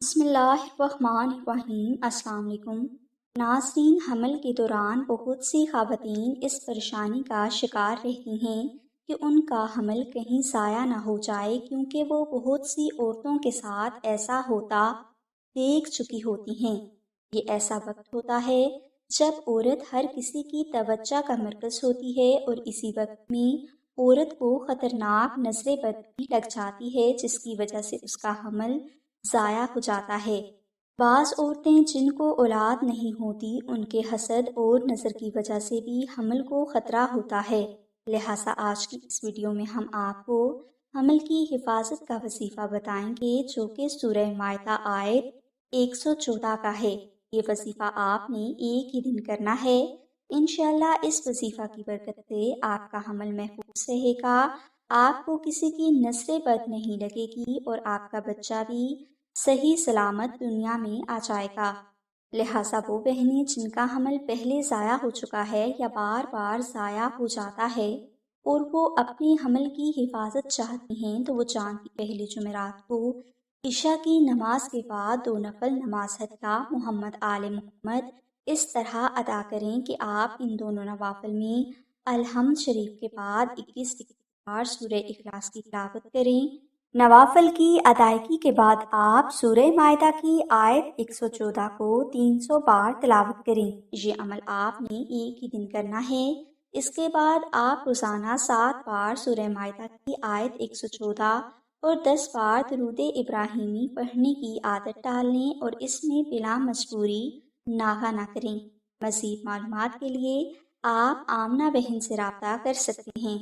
بسم اللہ الرحمن الرحیم۔ السلام علیکم ناظرین، حمل کے دوران بہت سی خواتین اس پریشانی کا شکار رہتی ہیں کہ ان کا حمل کہیں ضائع نہ ہو جائے، کیونکہ وہ بہت سی عورتوں کے ساتھ ایسا ہوتا دیکھ چکی ہوتی ہیں۔ یہ ایسا وقت ہوتا ہے جب عورت ہر کسی کی توجہ کا مرکز ہوتی ہے، اور اسی وقت میں عورت کو خطرناک نظر بد بھی لگ جاتی ہے، جس کی وجہ سے اس کا حمل ضائع ہو جاتا ہے۔ بعض عورتیں جن کو اولاد نہیں ہوتی، ان کے حسد اور نظر کی وجہ سے بھی حمل کو خطرہ ہوتا ہے۔ لہٰذا آج کی اس ویڈیو میں ہم آپ کو حمل کی حفاظت کا وظیفہ بتائیں گے، جو کہ سورہ مائدہ آیت 114 کا ہے۔ یہ وظیفہ آپ نے ایک ہی دن کرنا ہے۔ انشاءاللہ اس وظیفہ کی برکت سے آپ کا حمل محفوظ رہے گا، آپ کو کسی کی نظر بد نہیں لگے گی، اور آپ کا بچہ بھی صحیح سلامت دنیا میں آ جائے گا۔ لہٰذا وہ بہنیں جن کا حمل پہلے ضائع ہو چکا ہے یا بار بار ضائع ہو جاتا ہے، اور وہ اپنے حمل کی حفاظت چاہتی ہیں، تو وہ چاند کی پہلی جمعرات کو عشاء کی نماز کے بعد 2 نفل نماز حتیٰ محمد آل محمد اس طرح ادا کریں کہ آپ ان دونوں نوافل میں الحمد شریف کے بعد 21 بار سورہ اخلاص کی تلاوت کریں۔ نوافل کی ادائیگی کے بعد آپ سورہ مائدہ کی آیت 114 کو 300 بار تلاوت کریں۔ یہ عمل آپ نے ایک ہی دن کرنا ہے۔ اس کے بعد آپ روزانہ 7 بار سورہ مائدہ کی آیت 114 اور 10 بار درود ابراہیمی پڑھنے کی عادت ڈال لیں، اور اس میں بلا مجبوری ناغہ نہ کریں۔ مزید معلومات کے لیے آپ آمنہ بہن سے رابطہ کر سکتے ہیں۔